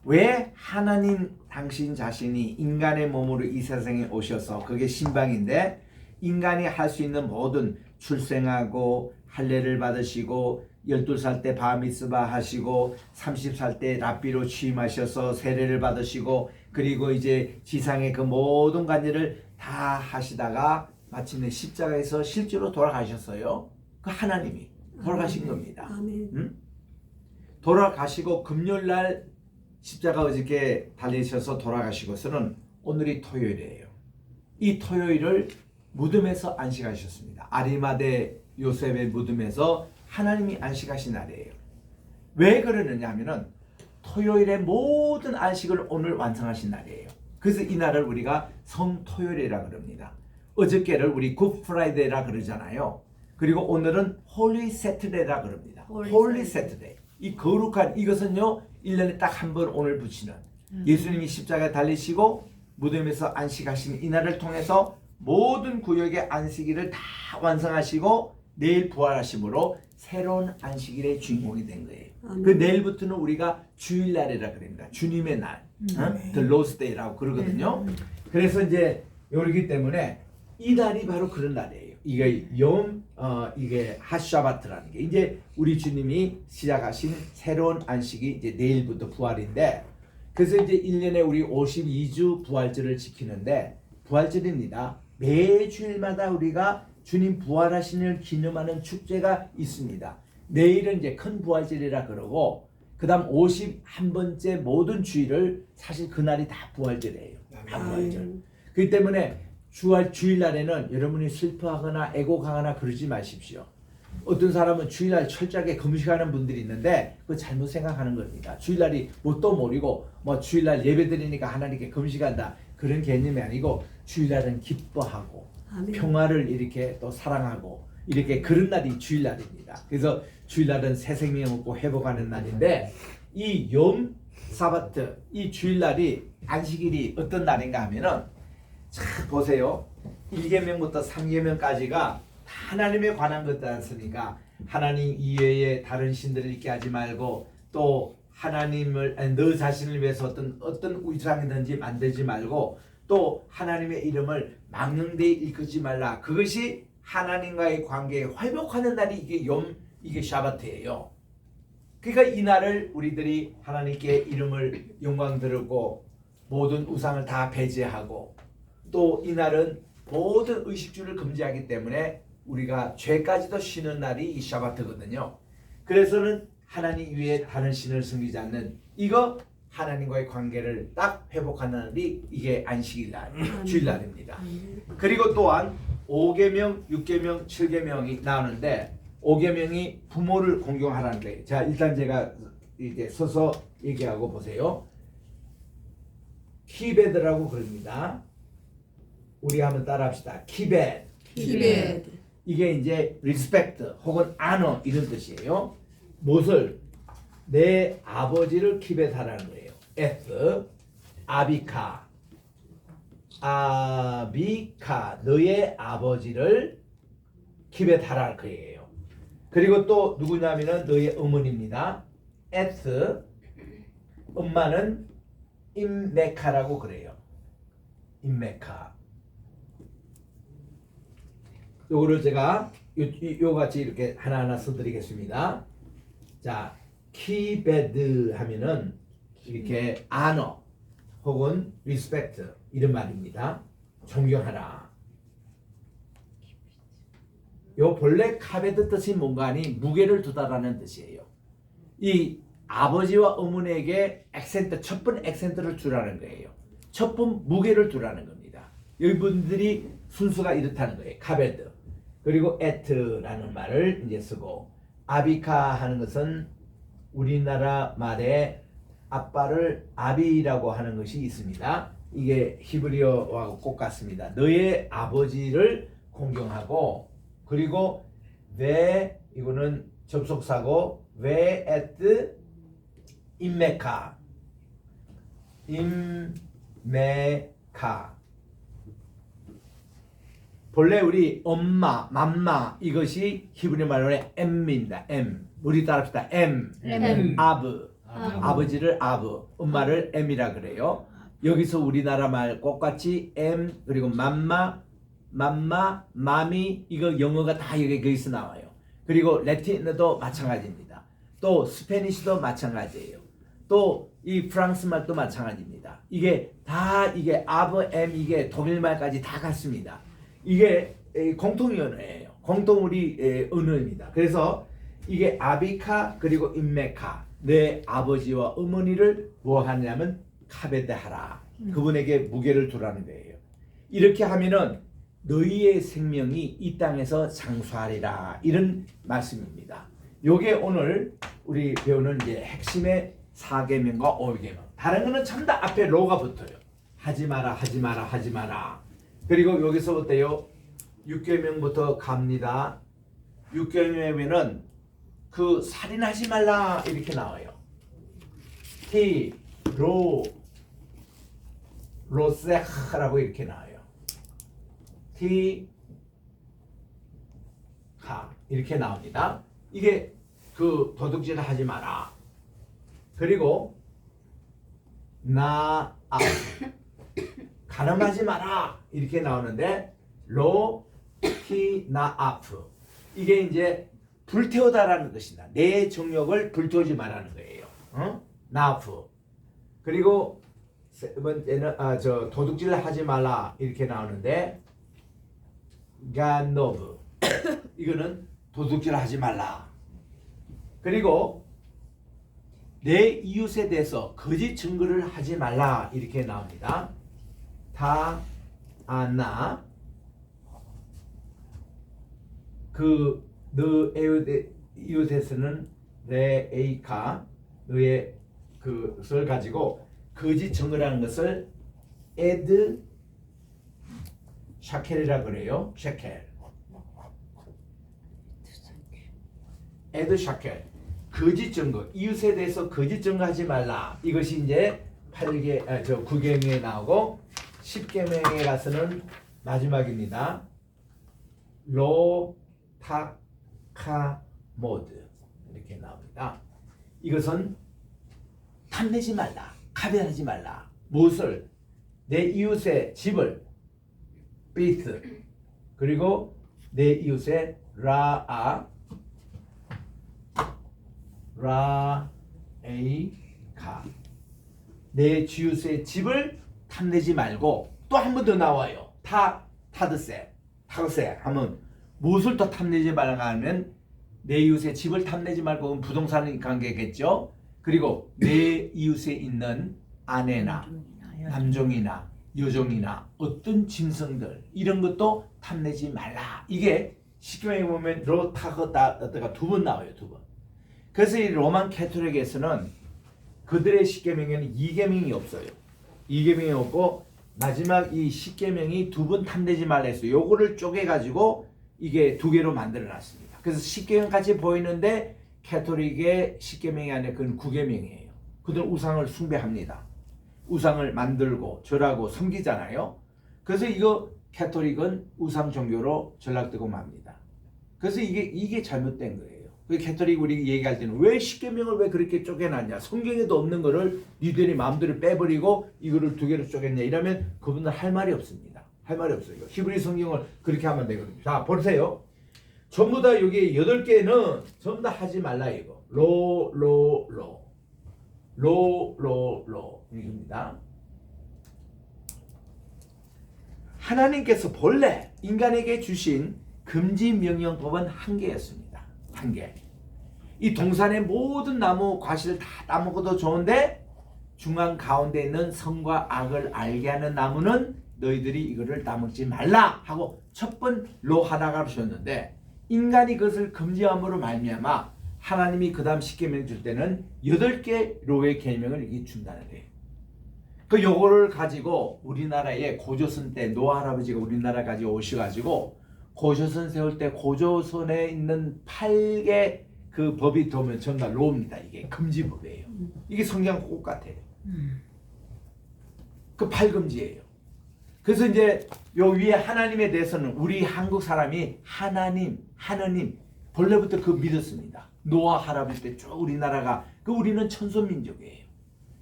왜 하나님 당신 자신이 인간의 몸으로 이 세상에 오셔서 그게 신방인데 인간이 할 수 있는 모든 출생하고 할례를 받으시고 12살 때 바미스바 하시고 30살 때 랍비로 취임하셔서 세례를 받으시고 그리고 이제 지상의 그 모든 관계를 다 하시다가 마침내 십자가에서 실제로 돌아가셨어요. 그 하나님이 돌아가신 겁니다. 돌아가시고 금요일날 십자가 어저께 달리셔서 돌아가시고서는 오늘이 토요일이에요. 이 토요일을 무덤에서 안식하셨습니다. 아리마대 요셉의 무덤에서 하나님이 안식하신 날이에요. 왜 그러느냐 하면은 토요일의 모든 안식을 오늘 완성하신 날이에요. 그래서 이 날을 우리가 성토요일이라 그럽니다. 어저께를 우리 굿 프라이데이라 그러잖아요. 그리고 오늘은 홀리 세트데이라 그럽니다. 홀리 세트데이. 이 거룩한 이것은요 1년에 딱 한 번 오늘 붙이는 예수님이 십자가에 달리시고 무덤에서 안식하신 이 날을 통해서 모든 구역의 안식일을 다 완성하시고 내일 부활하심으로 새로운 안식일의 주인공이 된 거예요. 그 내일부터는 우리가 주일날이라 그럽니다. 주님의 날, The Lord's Day라고 그러거든요. 그래서 이제 요렇기 때문에 이 날이 바로 그런 날이에요. 이게 이게 하샤바트라는 게 이제 우리 주님이 시작하신 새로운 안식이 이제 내일부터 부활인데 그래서 이제 1년에 우리 52주 부활절을 지키는데 부활절입니다. 매주일마다 우리가 주님 부활하신을 기념하는 축제가 있습니다. 내일은 이제 큰 부활절이라 그러고 그다음 51번째 모든 주일을 사실 그날이 다 부활절이에요. 다 부활절. 그렇기 때문에 주일날에는 여러분이 슬퍼하거나 애곡하거나 그러지 마십시오. 어떤 사람은 주일날 철저하게 금식하는 분들이 있는데 그거 잘못 생각하는 겁니다. 주일날이 뭣도 모르고 뭐 주일날 예배드리니까 하나님께 금식한다 그런 개념이 아니고 주일날은 기뻐하고 평화를 이렇게 또 사랑하고 이렇게 그런 날이 주일날입니다. 그래서 주일날은 새 생명 얻고 회복하는 날인데 이 욤 사바트 이 주일날이 안식일이 어떤 날인가 하면은 자 보세요. 1계명부터 3계명까지가 하나님에 관한 것들 않습니까? 하나님 이외에 다른 신들을 있게 하지 말고 또 하나님을 너 자신을 위해서 어떤 우상이든지 만들지 말고 또 하나님의 이름을 망령되이 일컫지 말라. 그것이 하나님과의 관계에 회복하는 날이 이게 샤바트예요. 그러니까 이 날을 우리들이 하나님께 이름을 영광 드리고 모든 우상을 다 배제하고 또 이 날은 모든 의식주를 금지하기 때문에 우리가 죄까지도 쉬는 날이 이 샤바트거든요. 그래서는 하나님 위에 다른 신을 섬기지 않는 이거 하나님과의 관계를 딱 회복하는 날이 이게 안식일 날, 주일날입니다. 그리고 또한 5계명, 6계명, 7계명이 나오는데 5계명이 부모를 공경하라는 거예요. 자, 일단 제가 이제 서서 얘기하고 보세요. 키베드라고 그럽니다. 우리 한번 따라합시다. 키베드. 이게 이제 respect 혹은 honor 이런 뜻이에요. 무엇을? 내 아버지를 키베드하라는 거예요. S 아비카 너의 아버지를 키베드하라는 거예요. 그리고 또 누구냐면은 너의 어머니입니다. S 엄마는 임메카라고 그래요. 임메카. 요거를 제가 요 같이 이렇게 하나하나 써드리겠습니다. 자, 키베드 하면은 이렇게 honor 혹은 respect 이런 말입니다. 존경하라. 요 본래 카베드 뜻이 뭔가 하니 무게를 두다라는 뜻이에요. 이 아버지와 어머니에게 액센트, 첫 번 액센트를 주라는 거예요. 첫 번 무게를 두라는 겁니다. 이분들이 순서가 이렇다는 거예요. 카베드. 그리고 에트라는 말을 이제 쓰고, 아비카 하는 것은 우리나라 말에 아빠를 아비라고 하는 것이 있습니다. 이게 히브리어하고 꼭 같습니다. 너의 아버지를 공경하고, 그리고 왜, 이거는 접속사고, 왜 에트 임메카, 임메카. 본래 우리 엄마, 맘마, 이것이 히브리 말로 M입니다. M. 우리 따라합시다. M. M. 아브. 아브. 아버지를 아브, 엄마를 M이라 그래요. 여기서 우리나라 말 똑같이 M, 그리고 맘마, 마미, 이거 영어가 다 여기서 나와요. 그리고 라틴어도 마찬가지입니다. 또 스페니쉬도 마찬가지예요. 또 이 프랑스 말도 마찬가지입니다. 이게 다 이게 아브, M, 이게 독일말까지 다 같습니다. 이게 공통 언어예요. 공통 우리 언어입니다. 그래서 이게 아비카 그리고 임메카, 내 아버지와 어머니를 뭐 하냐면 카베드하라. 그분에게 무게를 두라는 거예요. 이렇게 하면은 너희의 생명이 이 땅에서 장수하리라, 이런 말씀입니다. 요게 오늘 우리 배우는 이제 핵심의 4계명과 5계명. 다른 거는 전부 다 앞에 로가 붙어요. 하지 마라, 하지 마라, 하지 마라. 그리고 여기서부터요 6계명부터 갑니다. 6계명에는 그 살인하지 말라 이렇게 나와요. 티, 로세하라고 이렇게 나와요. 티, 카 이렇게 나옵니다. 이게 그 도둑질 하지 마라. 그리고 나 가늠하지 마라 이렇게 나오는데 로티나아프, 이게 이제 불태우다라는 것이다. 내 정욕을 불태우지 말라는 거예요. 나아프. 그리고 세 번째는 도둑질 하지 말라 이렇게 나오는데 간노브, 이거는 도둑질 하지 말라. 그리고 내 이웃에 대해서 거짓 증거를 하지 말라 이렇게 나옵니다. 다아나, 그 너 이웃에서는 레에이카, 너의 그것을 가지고 거짓 증거라는 것을 에드 샤켈이라 그래요. 샤켈. 에드 샤켈. 거짓 증거, 이웃에 대해서 거짓 증거하지 말라. 이것이 이제 9계명에 나오고 10계명에 가서는 마지막입니다. 로타카모드 이렇게 나옵니다. 이것은 탐내지 말라, 가변하지 말라. 무엇을? 내 이웃의 집을, 비트, 그리고 내 이웃의 라에이카, 내 이웃의 집을 탐내지 말고, 또 한 번 더 나와요. 타드세 하면 무엇을 더 탐내지 말라 하면 내 이웃의 집을 탐내지 말고, 그건 부동산 관계겠죠. 그리고 내 이웃에 있는 아내나 남종이나 여종이나 어떤 짐승들, 이런 것도 탐내지 말라. 이게 십계명에 보면 로타거다가 두 번 나와요. 두 번. 그래서 이 로만 캐톨릭에서는 그들의 십계명에는 2계명이 없어요. 2계명이 없고 마지막 이 십계명이 두 번 탐내지 말라 했어요. 요거를 쪼개가지고 이게 두 개로 만들어놨습니다. 그래서 십계명 같이 보이는데 캐톨릭의 십계명이 아니라 그건 9계명이에요. 그들은 우상을 숭배합니다. 우상을 만들고 절하고 섬기잖아요. 그래서 이거 캐톨릭은 우상 종교로 전락되고 맙니다. 그래서 이게 잘못된 거예요. 그 캐톨릭 우리 얘기할 때는 왜 십계명을 왜 그렇게 쪼개놨냐? 성경에도 없는 거를 니들이 마음대로 빼버리고 이거를 두 개로 쪼갰냐? 이러면 그분은 할 말이 없습니다. 할 말이 없어요. 히브리 성경을 그렇게 하면 되거든요. 자, 보세요. 전부 다 여기 8개는 전부 다 하지 말라 이거. 로 이겁니다. 하나님께서 본래 인간에게 주신 금지 명령법은 한 개였습니다. 한 개. 이 동산의 모든 나무 과실을 다 따먹어도 좋은데 중앙 가운데 있는 선과 악을 알게 하는 나무는 너희들이 이거를 따먹지 말라 하고 첫 번로 하나가 주셨는데 인간이 그것을 금지함으로 말미암아 하나님이 그 다음 10계명 줄 때는 8개 로의 계명을 이게 준다는 거예요. 그 요거를 가지고 우리나라에 고조선 때 노아 할아버지가 우리나라까지 오셔가지고 고조선 세울 때 고조선에 있는 8개 그 법이 들어오면 전부 다 로입니다. 이게 금지법이에요. 이게 성경 꼭 같아요. 그 8금지예요. 그래서 이제 요 위에 하나님에 대해서는 우리 한국 사람이 하나님 본래부터 그 믿었습니다. 노아 할아버지 때 쭉 우리나라가 우리는 천손민족이에요.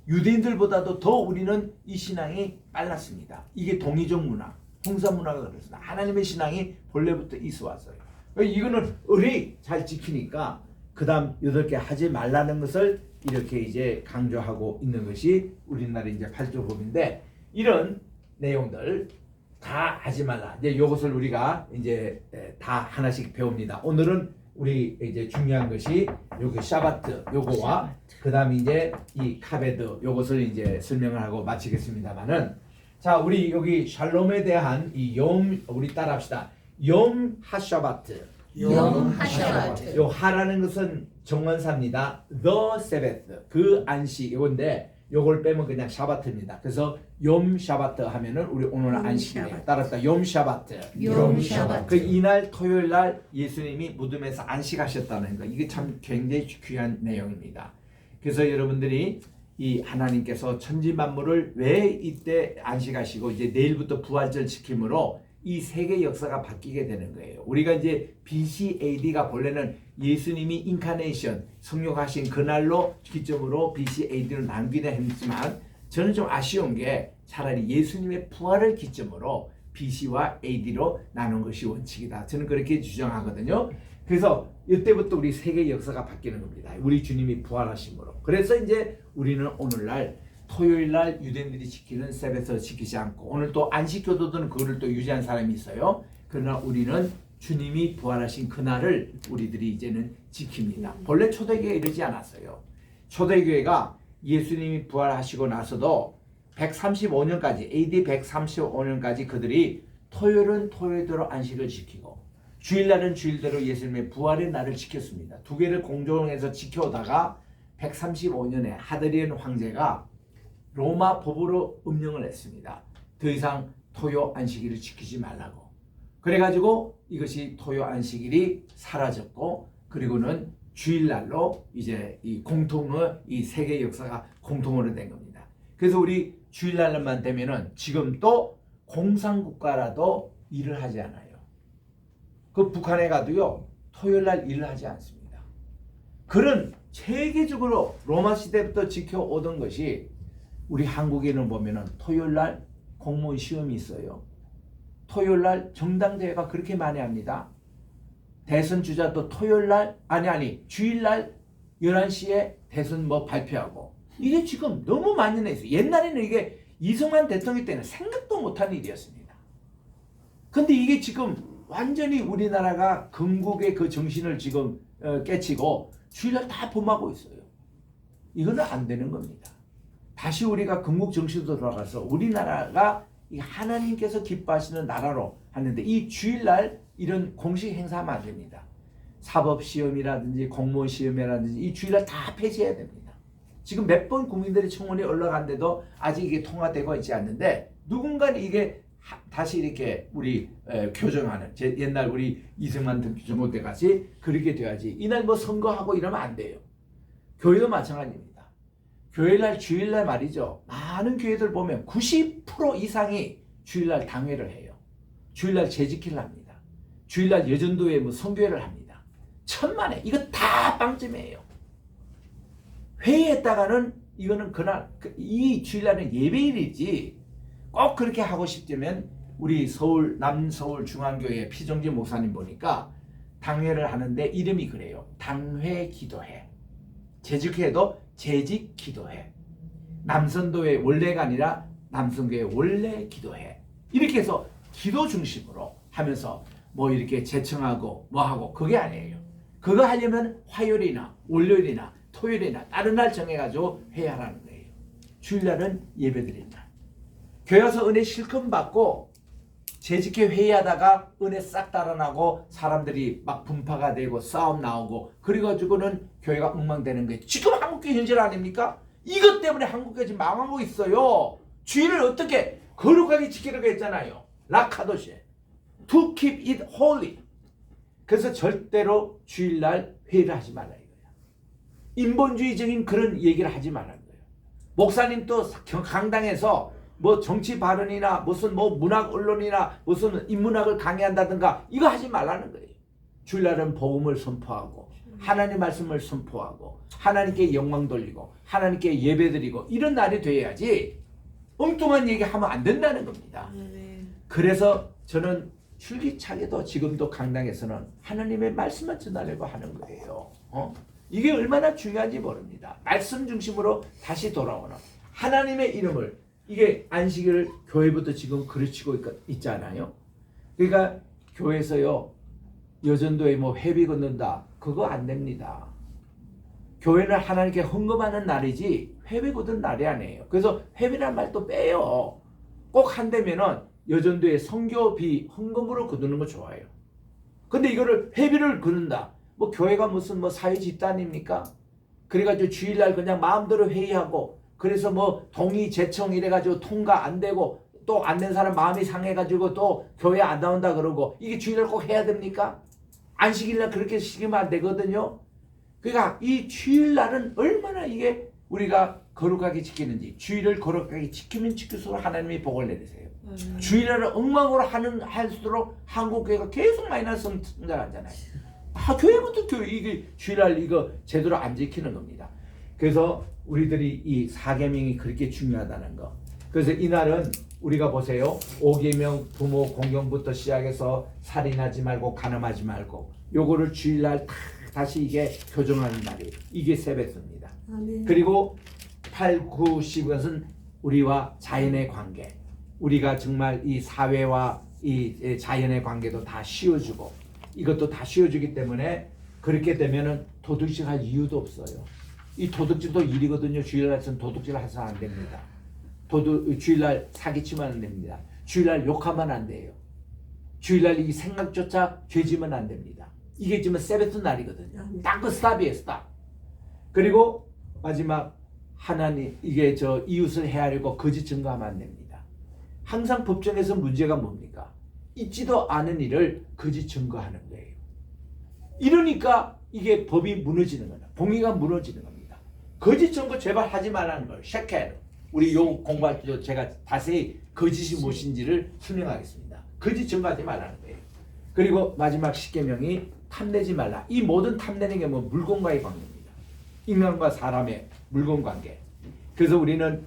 유대인들보다도 더 우리는 이 신앙이 빨랐습니다. 이게 동이족 문화, 홍사 문화가 그렇습니다. 하나님의 신앙이 본래부터 있어 왔어요. 이거는 의리 잘 지키니까 그 다음 8개 하지 말라는 것을 이렇게 이제 강조하고 있는 것이 우리나라 이제 8조법인데 이런 내용들 다 하지 말라. 이제 이것을 우리가 이제 다 하나씩 배웁니다. 오늘은 우리 이제 중요한 것이 여기 샤바트 요거와 그다음 이제 이 카베드 요것을 이제 설명을 하고 마치겠습니다만은 자 우리 여기 샬롬에 대한 이 욤 우리 따라합시다. 욤 하샤바트. 욤 하샤바트. 요 하라는 것은 정원사입니다. The Sabbath 그 안식 이건데 요걸 빼면 그냥 샤바트입니다. 그래서 욤 샤바트 하면은 우리 오늘 안식이에요. 따라서 욤 샤바트. 욤 샤바트. 그 이날 토요일 날 예수님이 무덤에서 안식하셨다는 거. 이게 참 굉장히 귀한 내용입니다. 그래서 여러분들이 이 하나님께서 천지 만물을 왜 이때 안식하시고 이제 내일부터 부활절 지킴으로 이 세계 역사가 바뀌게 되는 거예요. 우리가 이제 BC AD가 본래는 예수님이 인카네이션 성육하신 그날로 기점으로 BC AD로 나누기는 했지만 저는 좀 아쉬운 게 차라리 예수님의 부활을 기점으로 BC와 AD로 나눈 것이 원칙이다. 저는 그렇게 주장하거든요. 그래서 이때부터 우리 세계 역사가 바뀌는 겁니다. 우리 주님이 부활하심으로. 그래서 이제 우리는 오늘날 토요일 날 유대인들이 지키는 세뱃을 지키지 않고 오늘 또 안식교도들은 그거를 또 유지한 사람이 있어요. 그러나 우리는 주님이 부활하신 그날을 우리들이 이제는 지킵니다. 본래 초대교회가 이러지 않았어요. 초대교회가 예수님이 부활하시고 나서도 135년까지 AD 135년까지 그들이 토요일은 토요일대로 안식을 지키고 주일날은 주일대로 예수님의 부활의 날을 지켰습니다. 두 개를 공존해서 지켜오다가 135년에 하드리안 황제가 로마 법으로 음령을 했습니다. 더 이상 토요 안식일을 지키지 말라고. 그래가지고 이것이 토요 안식일이 사라졌고 그리고는 주일날로 이제 이 공통의 이 세계 역사가 공통으로 된 겁니다. 그래서 우리 주일날만 되면은 지금 또 공산국가라도 일을 하지 않아요. 그 북한에 가도요 토요일날 일을 하지 않습니다. 그런 세계적으로 로마 시대부터 지켜오던 것이 우리 한국에는 보면은 토요일날 공무원 시험이 있어요. 토요일날 정당대회가 그렇게 많이 합니다. 대선 주자도 토요일날 주일날 11시에 대선 뭐 발표하고 이게 지금 너무 만연해 있어요. 옛날에는 이게 이승만 대통령 때는 생각도 못한 일이었습니다. 근데 이게 지금 완전히 우리나라가 건국의 그 정신을 지금 깨치고 주일날 다 범하고 있어요. 이거는 안 되는 겁니다. 다시 우리가 건국 정신으로 돌아가서 우리나라가 이 하나님께서 기뻐하시는 나라로 하는데 이 주일날 이런 공식 행사하면 안 됩니다. 사법시험이라든지 공무원 시험이라든지 이 주일날 다 폐지해야 됩니다. 지금 몇 번 국민들의 청원이 올라간데도 아직 이게 통과되고 있지 않는데 누군가는 이게 다시 이렇게 우리 교정하는 옛날 우리 이승만 정부 때 같이 그렇게 돼야지 이날 뭐 선거하고 이러면 안 돼요. 교회도 마찬가지입니다. 교회날 주일날 말이죠. 많은 교회들 보면 90% 이상이 주일날 당회를 해요. 주일날 재직기를 합니다. 주일날 여전도에 뭐 선교회를 합니다. 천만에 이거 다 빵점이에요. 회의했다가는 이거는 그날 이 주일날은 예배일이지 꼭 그렇게 하고 싶다면 우리 서울 남서울 중앙교회 피정지 목사님 보니까 당회를 하는데 이름이 그래요. 당회 기도회. 재직회도 재직 기도회. 남선도회 원래가 아니라 남선교회 원래 기도회. 이렇게 해서 기도 중심으로 하면서 뭐 이렇게 제청하고 뭐 하고 그게 아니에요. 그거 하려면 화요일이나 월요일이나 토요일이나 다른 날 정해가지고 회의하라는 거예요. 주일날은 예배드린 날. 교회 와서 은혜 실컷 받고 재직회 회의하다가 은혜 싹 달아나고 사람들이 막 분파가 되고 싸움 나오고 그래가지고는 교회가 엉망되는 거예요. 지금 한국교회 현실 아닙니까? 이것 때문에 한국교회 지금 망하고 있어요. 주일을 어떻게 거룩하게 지키려고 했잖아요. 라카도시에 To keep it holy. 그래서 절대로 주일날 회의를 하지 말라 이거야. 인본주의적인 그런 얘기를 하지 말라는 거예요. 목사님 또 강당에서 뭐 정치 발언이나 무슨 뭐 문학 언론이나 무슨 인문학을 강의한다든가 이거 하지 말라는 거예요. 주일날은 복음을 선포하고 하나님 말씀을 선포하고 하나님께 영광 돌리고 하나님께 예배드리고 이런 날이 돼야지 엉뚱한 얘기하면 안 된다는 겁니다. 그래서 저는 줄기차게도 지금도 강당에서는 하나님의 말씀만 전하려고 하는 거예요. 이게 얼마나 중요한지 모릅니다. 말씀 중심으로 다시 돌아오는 하나님의 이름을 이게 안식일을 교회부터 지금 가르치고 있잖아요. 그러니까 교회에서요 여전도에 뭐 회비 걷는다 그거 안 됩니다. 교회는 하나님께 헌금하는 날이지 회비 걷는 날이 아니에요. 그래서 회비란 말도 빼요. 꼭 한다면은 여전도에 선교비 헌금으로 거두는 거 좋아요. 근데 이거를 회비를 거는다. 뭐 교회가 무슨 뭐 사회 집단입니까? 그래가지고 주일날 그냥 마음대로 회의하고 그래서 뭐 동의 제청 이래가지고 통과 안 되고 또 안 된 사람 마음이 상해가지고 또 교회 안 나온다 그러고 이게 주일날 꼭 해야 됩니까? 안식일날 그렇게 시키면 안 되거든요. 그러니까 이 주일날은 얼마나 이게 우리가 거룩하게 지키는지 주일을 거룩하게 지키면 지킬수록 하나님이 복을 내리세요. 주일날을 엉망으로 할수록 한국교회가 계속 마이너스 성장하잖아요. 교회부터 교회 이게 주일날 이거 제대로 안 지키는 겁니다. 그래서 우리들이 이 4계명이 그렇게 중요하다는 거. 그래서 이날은 우리가 보세요. 5계명 부모 공경부터 시작해서 살인하지 말고 간음하지 말고 요거를 주일날 다시 이게 교정하는 날이 이게 세뱃입니다. 그리고 8, 9, 10것은 우리와 자연의 관계. 우리가 정말 이 사회와 이 자연의 관계도 다 씌워주고 이것도 다 씌워주기 때문에 그렇게 되면은 도둑질 할 이유도 없어요. 이 도둑질도 일이거든요. 주일날은 도둑질 해서 안 됩니다. 주일날 사기치면 안 됩니다. 주일날 욕하면 안 돼요. 주일날 이 생각조차 죄지면 안 됩니다. 이게 지금 세베트 날이거든요. 딱 그 스탑이에요. 스탑. 그리고 마지막 하나님 이게 저 이웃을 헤아리고 거짓 증거하면 안 됩니다. 항상 법정에서 문제가 뭡니까? 있지도 않은 일을 거짓 증거하는 거예요. 이러니까 이게 법이 무너지는 거다. 공의가 무너지는 겁니다. 거짓 증거 제발 하지 말라는 거예요. 셰켈. 우리 요 공부할 때 제가 자세히 거짓이 무엇인지를 설명하겠습니다. 거짓 증거하지 말라는 거예요. 그리고 마지막 10계명이 탐내지 말라. 이 모든 탐내는 게 뭐 물건과의 관계입니다. 인간과 사람의 물건 관계. 그래서 우리는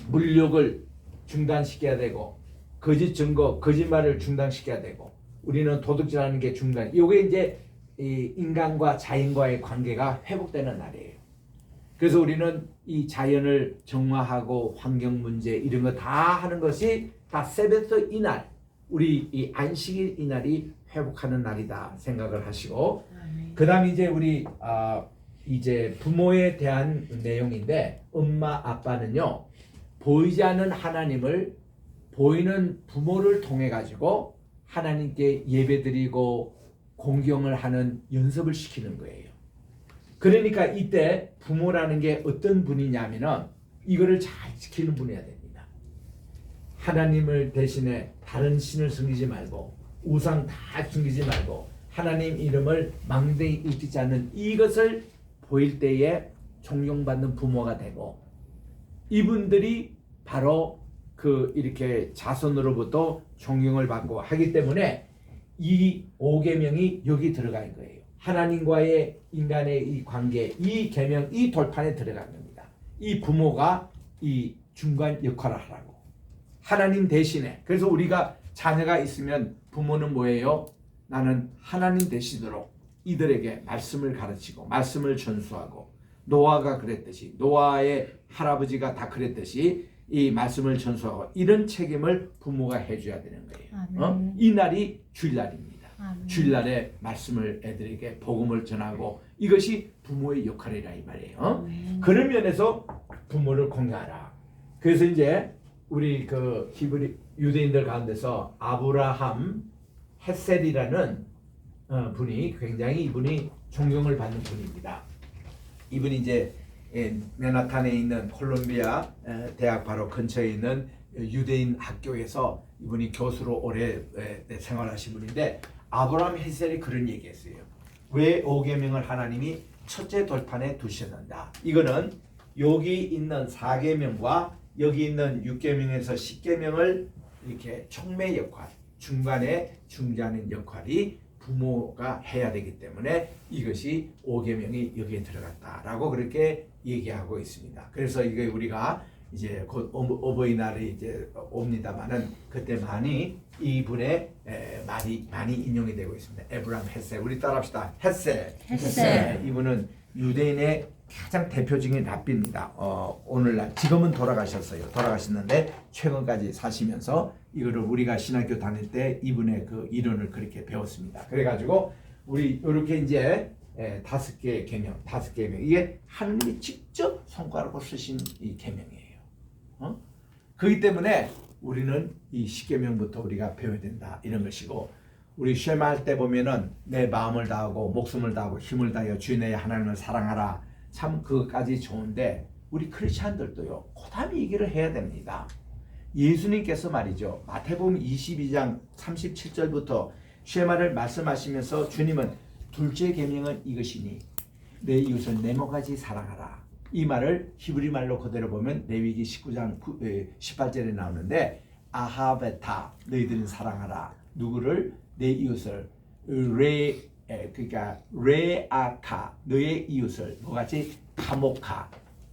물욕을 중단시켜야 되고 거짓 증거, 거짓말을 중단시켜야 되고 우리는 도둑질하는 게 중단. 이게 이제 이 인간과 자연과의 관계가 회복되는 날이에요. 그래서 우리는 이 자연을 정화하고 환경 문제 이런 거 다 하는 것이 다 세베트 이날, 우리 이 안식일 이날이 회복하는 날이다 생각을 하시고, 그다음 이제 우리 이제 부모에 대한 내용인데 엄마 아빠는요 보이지 않는 하나님을 보이는 부모를 통해 가지고 하나님께 예배드리고 공경을 하는 연습을 시키는 거예요. 그러니까 이때 부모라는 게 어떤 분이냐면은 이거를 잘 지키는 분이어야 됩니다. 하나님을 대신에 다른 신을 섬기지 말고 우상 다 숨기지 말고 하나님 이름을 망대히 읽지 않는 이것을 보일 때에 존경받는 부모가 되고, 이분들이 바로 그 이렇게 자손으로부터 존경을 받고 하기 때문에 이 5계명이 여기 들어간 거예요. 하나님과의 인간의 이 관계, 이 계명, 이 돌판에 들어간 겁니다. 이 부모가 이 중간 역할을 하라고. 하나님 대신에. 그래서 우리가 자녀가 있으면 부모는 뭐예요? 나는 하나님 대신으로 이들에게 말씀을 가르치고 말씀을 전수하고, 노아가 그랬듯이 노아의 할아버지가 다 그랬듯이 이 말씀을 전수하고 이런 책임을 부모가 해줘야 되는 거예요. 이 날이 주일날입니다. 주일날에 말씀을 애들에게 복음을 전하고 이것이 부모의 역할이라 이 말이에요. 그런 면에서 부모를 공경하라. 그래서 이제 우리 그 히브리 유대인들 가운데서 아브라함 헷셀이라는 분이 굉장히 이분이 존경을 받는 분입니다. 이분이 이제 맨하탄에 있는 콜롬비아 대학 바로 근처에 있는 유대인 학교에서 이분이 교수로 오래 생활하신 분인데 아브라함 헷셀이 그런 얘기했어요. 왜 5계명을 하나님이 첫째 돌판에 두셨는가? 이거는 여기 있는 4계명과 여기 있는 6계명에서 10계명을 이렇게 촉매 역할, 중간에 중재하는 역할이 부모가 해야 되기 때문에 이것이 5계명이 여기에 들어갔다라고 그렇게 얘기하고 있습니다. 그래서 이게 우리가 이제 곧 어버이날이 이제 옵니다만은 그때 많이 이분의 많이 인용이 되고 있습니다. 에브라임 헷셀, 우리 따라합시다. 헷셀. 이분은 유대인의 가장 대표적인 랍비입니다. 오늘날 지금은 돌아가셨는데 최근까지 사시면서 이거를 우리가 신학교 다닐 때 이분의 그 이론을 그렇게 배웠습니다. 그래가지고 우리 이렇게 이제 5개의 계명, 5계명 이게 하나님이 직접 손가락으로 쓰신 이 계명이에요. 그렇기 때문에 우리는 이 10계명부터 우리가 배워야 된다 이런 것이고 우리 쉐마 할 때 보면은 내 마음을 다하고 목숨을 다하고 힘을 다하여 주인의 하나님을 사랑하라. 참 그것까지 좋은데 우리 크리스찬들도요 고담이 얘기를 해야 됩니다. 예수님께서 말이죠 마태복음 22장 37절부터 쉐마를 말씀하시면서 주님은 둘째 계명은 이것이니 내 이웃을 내 몸같이 사랑하라. 이 말을 히브리 말로 그대로 보면 레위기 19장 18절에 나오는데 아하베타 너희들은 사랑하라. 누구를? 내 이웃을 그러니까 레아카 너의 이웃을 뭐같이 카모카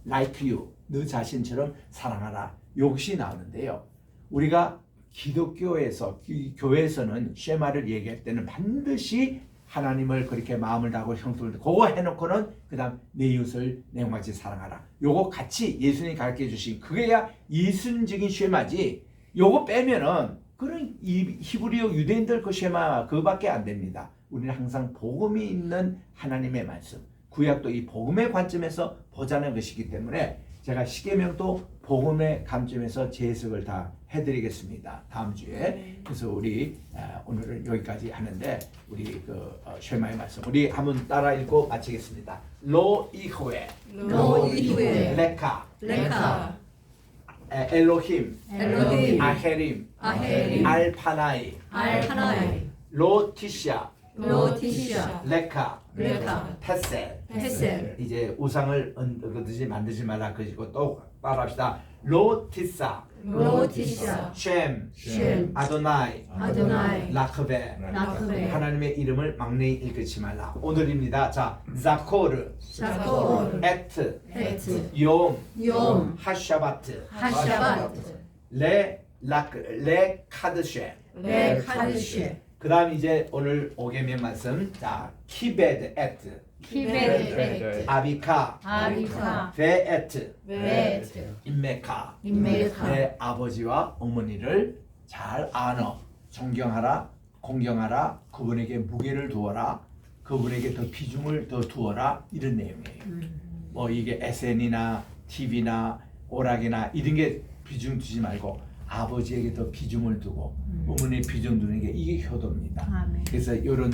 like you 너 자신처럼 사랑하라. 이것이 나오는데요. 우리가 기독교에서 교회에서는 쉐마를 얘기할 때는 반드시 하나님을 그렇게 마음을 다하고 형통을 그거 해놓고는 그 다음 내 이웃을 내 몸같이 사랑하라. 요거 같이 예수님이 가르쳐 주신 그게야 예수님적인 쉐마지. 요거 빼면은 그런 히브리어 유대인들 그 쉐마 그거밖에 안 됩니다. 우리는 항상 복음이 있는 하나님의 말씀 구약도 이 복음의 관점에서 보자는 것이기 때문에 제가 십계명도 복음의 관점에서 재해석을 다 해드리겠습니다. 다음 주에. 그래서 우리 오늘은 여기까지 하는데 우리 그 쉐마의 말씀 우리 한번 따라 읽고 마치겠습니다. 로 이후에 레카 엘로힘 아헤림 알파나이 로티샤 레카 테셀 이제 우상을 만들지 말라 그러시고 또 따라합시다. 로티사 쉔 아도나이 라크베 하나님의 이름을 막내히 읽지 말라. 오늘입니다. 자 자코르 에트 용 하샤바트 레 카드쉐 그 다음 이제 오늘 5계명 말씀. 자 키베드 에트 아비카 베에트 인메카 내 아버지와 어머니를 잘 아너 존경하라 공경하라 그분에게 무게를 두어라 그분에게 더 비중을 더 두어라 이런 내용이에요. 뭐 이게 SN이나 TV나 오락이나 이런 게 비중 두지 말고 아버지에게 더 비중을 두고 어머니에 비중 두는 게 이게 효도입니다. 아멘. 그래서 이런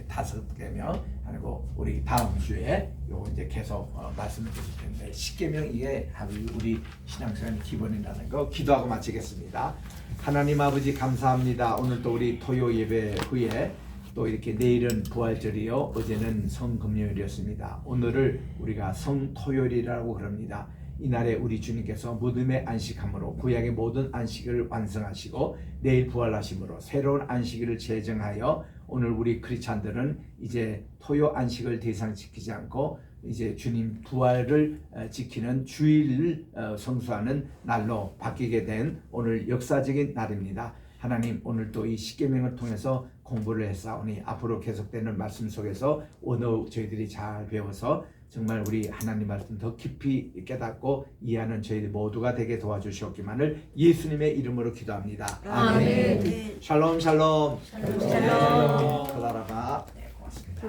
5계명 하고 우리 다음 주에 요거 이제 계속 말씀을 드릴 텐데 10계명 이게 우리 신앙생활의 기본이라는 거 기도하고 마치겠습니다. 하나님 아버지 감사합니다. 오늘 또 우리 토요 예배 후에 또 이렇게 내일은 부활절이요 어제는 성금요일이었습니다. 오늘을 우리가 성토요일이라고 그럽니다. 이날에 우리 주님께서 무덤에 안식함으로 구약의 모든 안식을 완성하시고 내일 부활하심으로 새로운 안식일을 제정하여 오늘 우리 크리스찬들은 이제 토요 안식을 대상 지키지 않고 이제 주님 부활을 지키는 주일을 성수하는 날로 바뀌게 된 오늘 역사적인 날입니다. 하나님 오늘 또 이 십계명을 통해서 공부를 했사오니 앞으로 계속되는 말씀 속에서 오늘 저희들이 잘 배워서 정말 우리 하나님 말씀 더 깊이 깨닫고 이해하는 저희들 모두가 되게 도와주시옵기만을 예수님의 이름으로 기도합니다. 아멘. 샬롬 샬롬. 샬롬. 그다라바. 네, 고맙습니다.